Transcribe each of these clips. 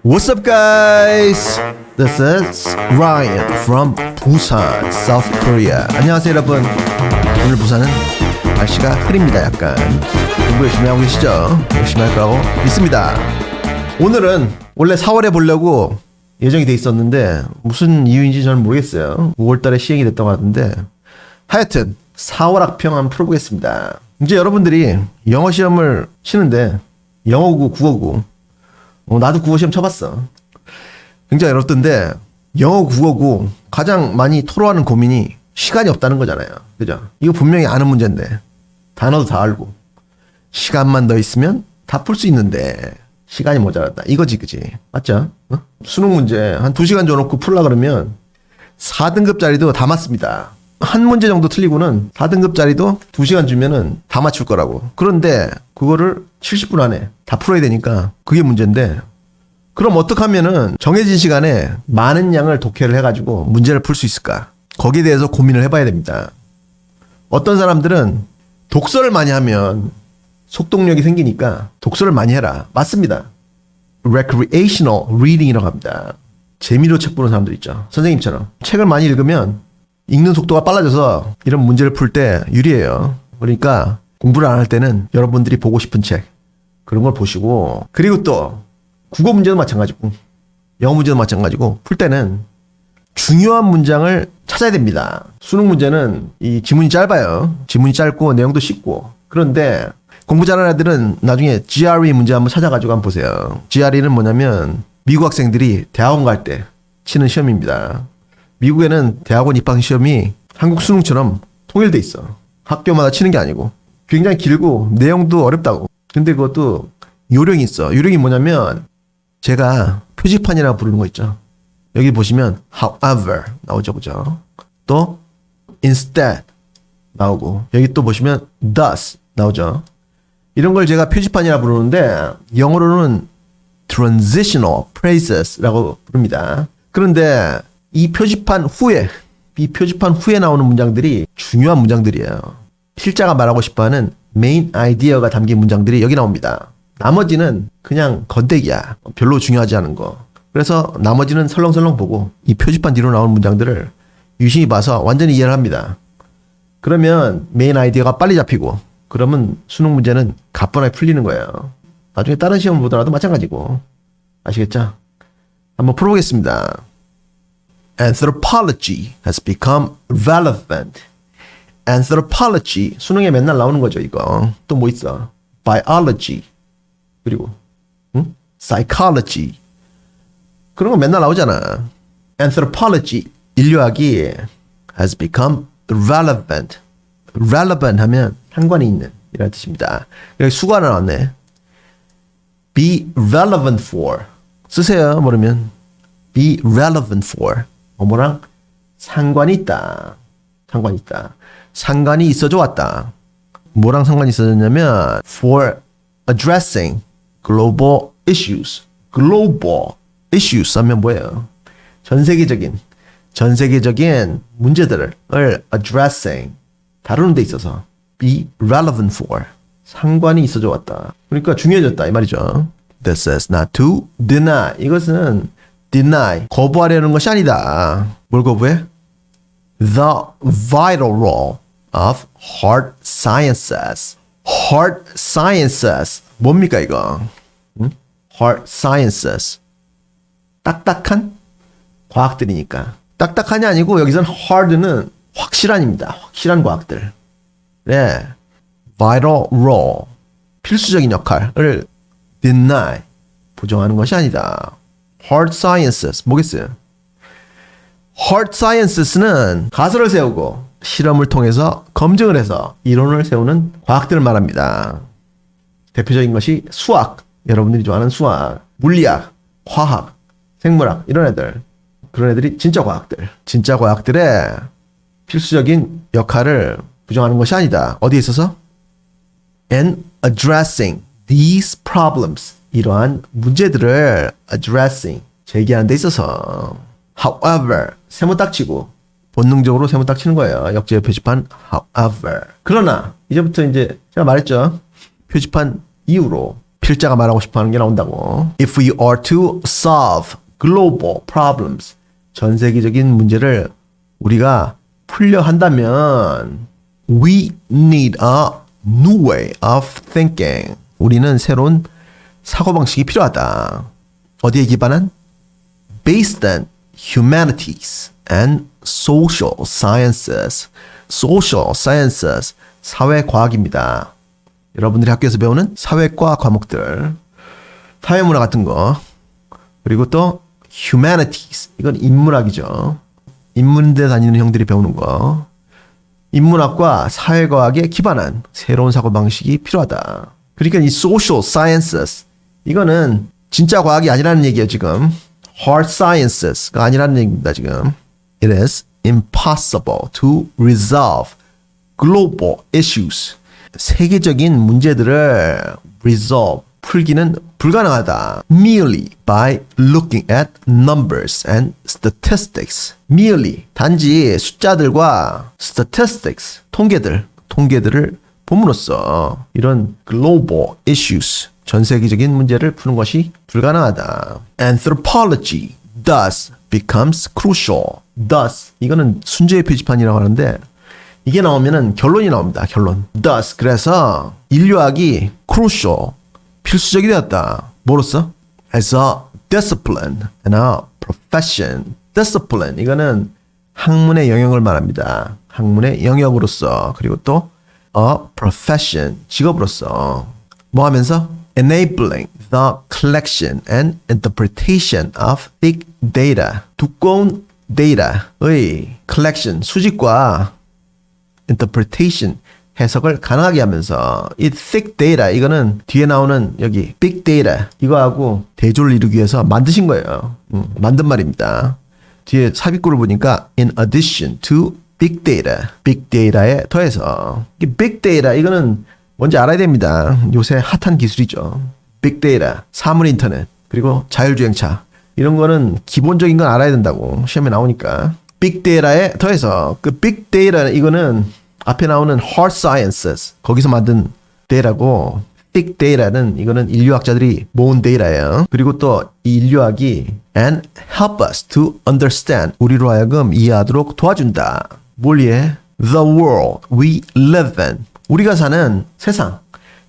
What's up, guys? This is Ryan from Busan, South Korea. 안녕하세요, 여러분. 오늘 부산은 날씨가 흐립니다. 약간 공부 열심히 하고 계시죠? 열심히 할 거라고 믿습니다. 오늘은 원래 4월에 보려고 예정이 돼 있었는데 무슨 이유인지 저는 모르겠어요. 5월달에 시행이 됐다고 하던데 하여튼 4월 학평 한번 풀어보겠습니다. 이제 여러분들이 영어 시험을 치는데 영어고 국어고 나도 국어 시험 쳐봤어. 굉장히 어렵던데 영어 국어고 가장 많이 토로하는 고민이 시간이 없다는 거잖아요. 그죠? 이거 분명히 아는 문제인데 단어도 다 알고 시간만 더 있으면 다 풀 수 있는데 시간이 모자랐다. 이거지 그지? 맞죠? 어? 수능 문제 한 2시간 줘놓고 풀라 그러면 4등급짜리도 다 맞습니다. 한 문제 정도 틀리고는 4등급짜리도 2시간 주면은 다 맞출 거라고. 그런데 그거를 70분 안에 다 풀어야 되니까 그게 문제인데 그럼 어떻게 하면은 정해진 시간에 많은 양을 독해를 해가지고 문제를 풀 수 있을까? 거기에 대해서 고민을 해봐야 됩니다. 어떤 사람들은 독서를 많이 하면 속독력이 생기니까 독서를 많이 해라. 맞습니다. recreational reading이라고 합니다. 재미로 책 보는 사람들 있죠. 선생님처럼 책을 많이 읽으면 읽는 속도가 빨라져서 이런 문제를 풀 때 유리해요. 그러니까 공부를 안 할 때는 여러분들이 보고 싶은 책 그런 걸 보시고, 그리고 또 국어 문제도 마찬가지고 영어 문제도 마찬가지고 풀 때는 중요한 문장을 찾아야 됩니다. 수능 문제는 이 지문이 짧아요. 지문이 짧고 내용도 쉽고. 그런데 공부 잘하는 애들은 나중에 GRE 문제 한번 찾아가지고 한번 보세요. GRE는 뭐냐면 미국 학생들이 대학원 갈 때 치는 시험입니다. 미국에는 대학원 입학 시험이 한국 수능처럼 통일돼 있어. 학교마다 치는 게 아니고 굉장히 길고 내용도 어렵다고. 근데 그것도 요령이 있어. 요령이 뭐냐면 제가 표지판이라고 부르는 거 있죠. 여기 보시면 however 나오죠, 그죠? 또 instead 나오고 여기 또 보시면 thus 나오죠. 이런 걸 제가 표지판이라 부르는데 영어로는 transitional phrases라고 부릅니다. 그런데 이 표지판 후에 나오는 문장들이 중요한 문장들이에요. 필자가 말하고 싶어하는 메인 아이디어가 담긴 문장들이 여기 나옵니다. 나머지는 그냥 건더기야. 별로 중요하지 않은 거. 그래서 나머지는 설렁설렁 보고 이 표지판 뒤로 나오는 문장들을 유심히 봐서 완전히 이해를 합니다. 그러면 메인 아이디어가 빨리 잡히고 그러면 수능 문제는 가뿐하게 풀리는 거예요. 나중에 다른 시험 보더라도 마찬가지고. 아시겠죠? 한번 풀어보겠습니다. Anthropology has become relevant. Anthropology 수능에 맨날 나오는 거죠, 이거. 또 뭐 있어? Biology 그리고 Psychology 그런 거 맨날 나오잖아. Anthropology 인류학이 has become relevant. relevant 하면 상관이 있는 이라는 뜻입니다. 여기 수가 하나 나왔네. Be relevant for 쓰세요. 모르면 be relevant for 뭐랑 상관이 있다. 상관이 있다. 상관이 있어져 왔다. 뭐랑 상관이 있어졌냐면 for addressing global issues. global issues 하면 뭐예요? 전 세계적인 문제들을 addressing 다루는 데 있어서 be relevant for 상관이 있어져 왔다. 그러니까 중요해졌다 이 말이죠. This is not to deny. 이것은 deny 거부하려는 것이 아니다. 뭘 거부해? The vital role of hard sciences. hard sciences 뭡니까 이거? hard sciences 딱딱한 과학들이니까. 딱딱한이 아니고 여기서는 hard는 확실한입니다. 확실한 과학들. 네. vital role 필수적인 역할을 deny 부정하는 것이 아니다. hard sciences 뭐겠어요? hard sciences는 가설을 세우고 실험을 통해서 검증을 해서 이론을 세우는 과학들을 말합니다. 대표적인 것이 수학, 여러분들이 좋아하는 수학, 물리학, 화학, 생물학 이런 애들. 그런 애들이 진짜 과학들. 진짜 과학들의 필수적인 역할을 부정하는 것이 아니다. 어디에 있어서? And addressing these problems. 이러한 문제들을 addressing, 제기하는 데 있어서 however, 세모 딱 치고 본능적으로 세모 딱 치는 거예요. 역제의 표지판 however. 그러나 이제부터 이제 제가 말했죠. 표지판 이후로 필자가 말하고 싶어하는 게 나온다고. If we are to solve global problems, 전 세계적인 문제를 우리가 풀려 한다면 we need a new way of thinking. 우리는 새로운 사고방식이 필요하다. 어디에 기반한? Based on humanities and social sciences. Social sciences, 사회과학입니다. 여러분들이 학교에서 배우는 사회과 과목들, 사회문화 같은 거, 그리고 또 humanities, 이건 인문학이죠. 인문대 다니는 형들이 배우는 거. 인문학과 사회과학에 기반한 새로운 사고방식이 필요하다. 그러니까 이 social sciences, 이거는 진짜 과학이 아니라는 얘기예요, 지금. hard sciences가 아니라는 얘기입니다, 지금. It is impossible to resolve global issues. 세계적인 문제들을 resolve, 풀기는 불가능하다. Merely by looking at numbers and statistics. Merely, 단지 숫자들과 statistics, 통계들을 봄으로써 이런 global issues, 전 세계적인 문제를 푸는 것이 불가능하다. Anthropology thus becomes crucial. Thus, 이거는 순재의 표지판이라고 하는데 이게 나오면은 결론이 나옵니다. 결론. Thus, 그래서 인류학이 crucial, 필수적이 되었다. 뭐로써? As a discipline and a profession. Discipline, 이거는 학문의 영역을 말합니다. 학문의 영역으로서, 그리고 또 a profession, 직업으로서. 뭐 하면서? Enabling the collection and interpretation of big data. 두꺼운 데이터의 collection, 수집과 interpretation, 해석을 가능하게 하면서 이 thick data, 이거는 뒤에 나오는 여기 big data, 이거하고 대조를 이루기 위해서 만드신 거예요. 만든 말입니다. 뒤에 삽입구를 보니까 in addition to big data, big data에 더해서. 이 big data, 이거는 뭔지 알아야 됩니다. 요새 핫한 기술이죠. big data, 사물 인터넷, 그리고 자율주행차, 이런 거는 기본적인 건 알아야 된다고 시험에 나오니까. big data에 더해서 그 big data, 이거는 앞에 나오는 hard sciences, 거기서 만든 데이터고, thick data는 이거는 인류학자들이 모은 데이터예요. 그리고 또 이 인류학이 and help us to understand, 우리로 하여금 이해하도록 도와준다. 뭘 이해해? The world we live in, 우리가 사는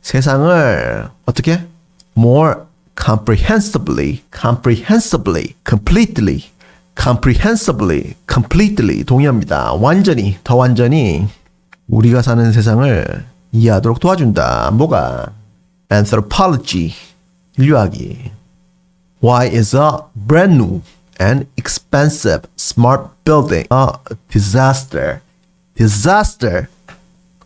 세상을 어떻게? more comprehensively, completely 동의합니다. 완전히, 더 완전히 우리가 사는 세상을 이해하도록 도와준다. 뭐가? Anthropology, 인류학이. Why is a brand new and expensive smart building a disaster? Disaster,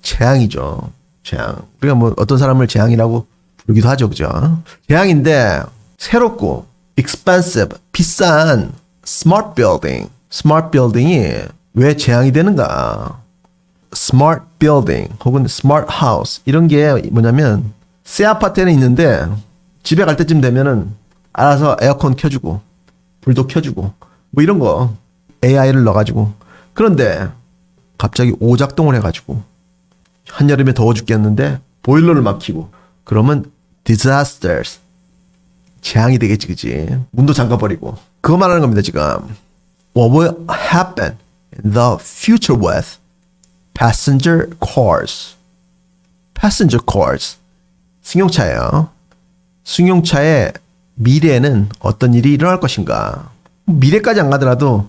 재앙이죠. 재앙. 우리가 뭐 어떤 사람을 재앙이라고 부르기도 하죠, 그죠? 재앙인데 새롭고 expensive, 비싼 smart building이 왜 재앙이 되는가? smart building 혹은 smart house, 이런 게 뭐냐면 새 아파트에는 있는데 집에 갈 때쯤 되면은 알아서 에어컨 켜주고 불도 켜주고 뭐 이런 거 AI를 넣어가지고, 그런데 갑자기 오작동을 해가지고 한여름에 더워 죽겠는데 보일러를 막 켜고 그러면 disasters, 재앙이 되겠지, 그치? 문도 잠가버리고. 그거 말하는 겁니다, 지금. What will happen in the future with passenger cars? 승용차예요. 승용차의 미래에는 어떤 일이 일어날 것인가? 미래까지 안 가더라도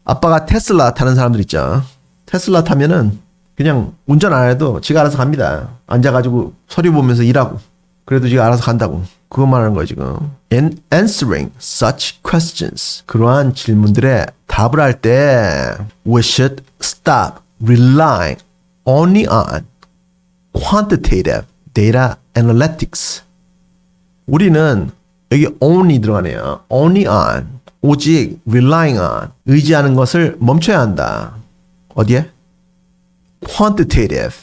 아빠가 테슬라 타는 사람들 있죠. 테슬라 타면은 그냥 운전 안 해도 지가 알아서 갑니다. 앉아가지고 서류 보면서 일하고. 그래도 지가 알아서 간다고. 그거 말하는 거예요, 지금. In answering such questions, 그러한 질문들에 답을 할 때 we should stop relying only on quantitative data analytics. 우리는 여기 only 들어가네요. only on, 오직 relying on, 의지하는 것을 멈춰야 한다. 어디에? quantitative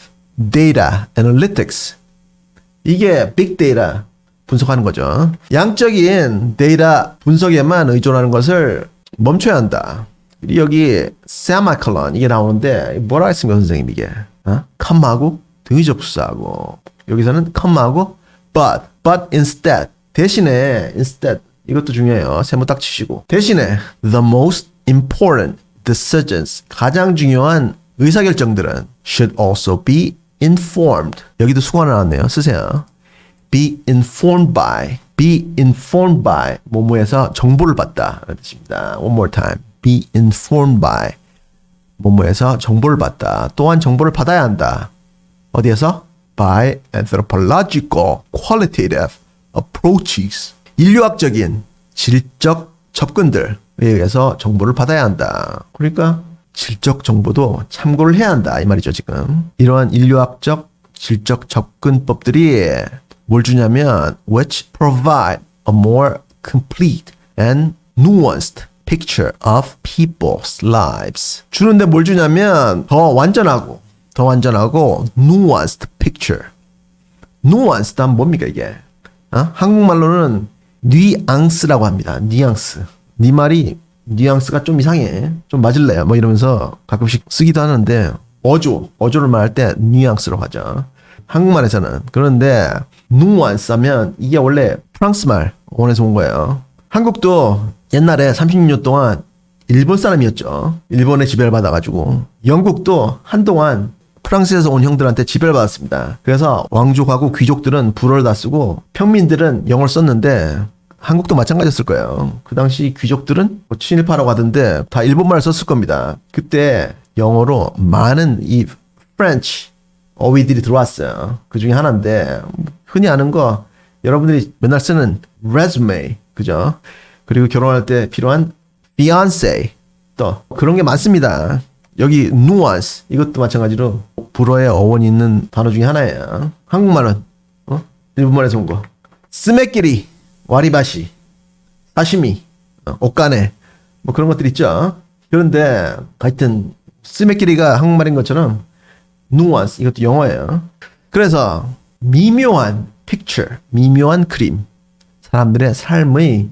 data analytics. 이게 빅 데이터 분석하는 거죠. 양적인 데이터 분석에만 의존하는 것을 멈춰야 한다. 여기 semicolon 이게 나오는데 뭐라 했습니까, 선생님? 이게 컴마하고 등위 접수사하고, 여기서는 컴마하고 but But instead, 대신에 instead 이것도 중요해요. 세모 딱 치시고 대신에 the most important decisions 가장 중요한 의사결정들은 should also be informed. 여기도 수고 나왔네요. 쓰세요. be informed by 뭐뭐에서 정보를 받다 라는 뜻입니다. One more time. be informed by 뭐뭐에서 정보를 받다. 또한 정보를 받아야 한다. 어디에서? by anthropological qualitative approaches. 인류학적인 질적 접근들에 의해서 정보를 받아야 한다. 그러니까 질적 정보도 참고를 해야 한다. 이 말이죠, 지금. 이러한 인류학적 질적 접근법들이 뭘 주냐면 which provide a more complete and nuanced picture of people's lives. 주는데 뭘 주냐면 더 완전하고 nuanced picture. nuanced 하면 뭡니까 이게? 한국말로는 뉘앙스라고 합니다. 뉘앙스. 네 말이 뉘앙스가 좀 이상해. 좀 맞을래요? 뭐 이러면서 가끔씩 쓰기도 하는데 어조를 말할 때 뉘앙스라고 하죠. 한국말에서는. 그런데 누안스 하면 이게 원래 프랑스 말 원에서 온 거예요. 한국도 옛날에 36년 동안 일본 사람이었죠. 일본에 지배를 받아가지고. 영국도 한동안 프랑스에서 온 형들한테 지배를 받았습니다. 그래서 왕족하고 귀족들은 불어를 다 쓰고 평민들은 영어를 썼는데 한국도 마찬가지였을 거예요. 그 당시 귀족들은 뭐 친일파라고 하던데 다 일본말을 썼을 겁니다. 그때 영어로 많은 이 프렌치 어휘들이 들어왔어요. 그 중에 하나인데 흔히 아는 거 여러분들이 맨날 쓰는 resume, 그죠? 그리고 결혼할 때 필요한 fiancé 또 그런 게 많습니다. 여기 nuance 이것도 마찬가지로 불어의 어원이 있는 단어 중에 하나예요. 한국말은 일본말에서 온 거. 스메끼리, 와리바시, 사시미, 옷가네 뭐 그런 것들 있죠. 그런데 하여튼 스메끼리가 한국말인 것처럼 nuance 이것도 영어예요. 그래서 미묘한 picture, 미묘한 그림, 사람들의 삶의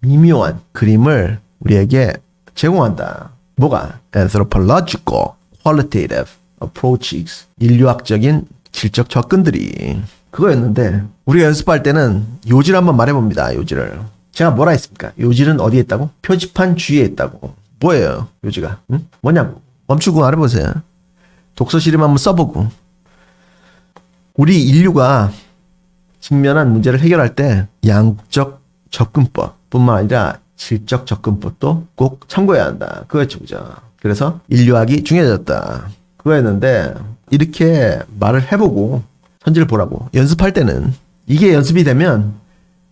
미묘한 그림을 우리에게 제공한다. 뭐가? Anthropological, qualitative approaches. 인류학적인 질적 접근들이 그거였는데 우리가 연습할 때는 요지를 한번 말해봅니다. 요지를. 제가 뭐라 했습니까? 요지는 어디에 있다고? 표지판 주위에 있다고. 뭐예요? 요지가? 응? 뭐냐고. 멈추고 말해보세요. 독서실에만 한번 써보고. 우리 인류가 직면한 문제를 해결할 때 양국적 접근법 뿐만 아니라 질적 접근법도 꼭 참고해야 한다. 그거였죠, 그죠? 그래서 인류학이 중요해졌다. 그거였는데 이렇게 말을 해보고 선지를 보라고. 연습할 때는 이게 연습이 되면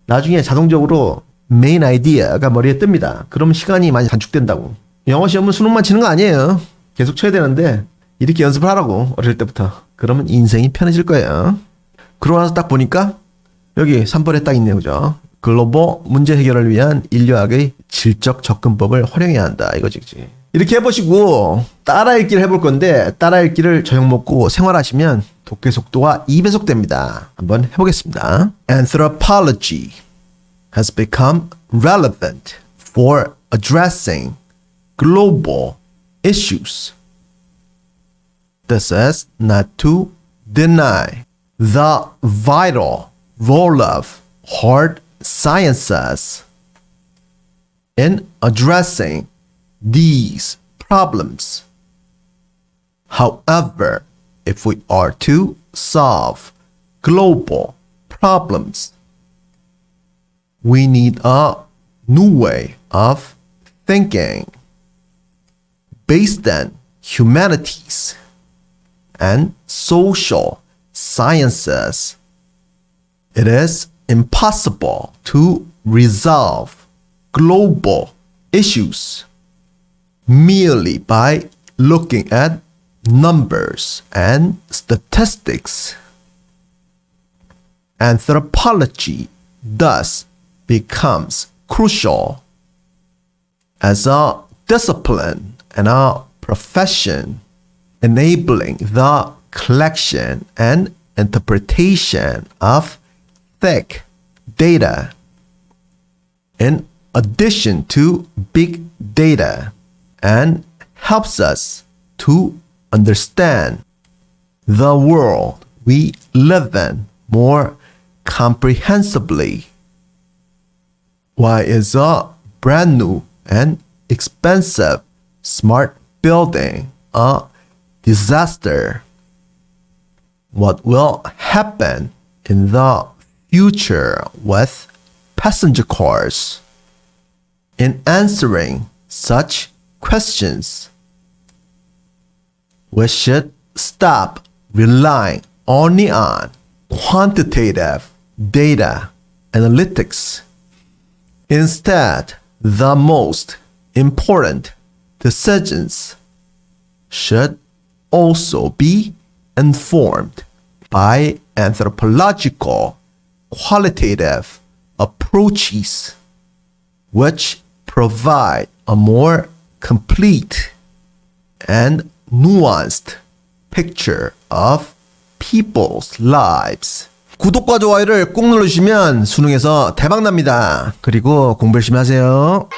나중에 자동적으로 메인 아이디어가 머리에 뜹니다. 그럼 시간이 많이 단축된다고. 영어 시험은 수능만 치는 거 아니에요. 계속 쳐야 되는데 이렇게 연습을 하라고. 어릴 때부터. 그러면 인생이 편해질 거예요. 그러고 나서 딱 보니까 여기 3번에 딱 있네요. 그죠? 글로벌 문제 해결을 위한 인류학의 질적 접근법을 활용해야 한다. 이거지, 그치? 이렇게 해보시고 따라 읽기를 해볼 건데 따라 읽기를 저녁 먹고 생활하시면 독해 속도가 2배속 됩니다. 한번 해보겠습니다. Anthropology has become relevant for addressing global issues. This is not to deny the vital role of hard sciences in addressing these problems. However, if we are to solve global problems, we need a new way of thinking based on humanities and social sciences. It is impossible to resolve global issues merely by looking at numbers and statistics. Anthropology thus becomes crucial as a discipline and a profession, enabling the collection and interpretation of thick data in addition to big data, and helps us to understand the world we live in more comprehensively. Why is a brand new and expensive smart building a disaster? What will happen in the future with passenger cars? In answering such questions, we should stop relying only on quantitative data analytics. Instead, the most important decisions should also be informed by anthropological qualitative approaches, which provide a more complete and nuanced picture of people's lives. 구독과 좋아요를 꾹 눌러주시면 수능에서 대박 납니다. 그리고 공부 열심히 하세요.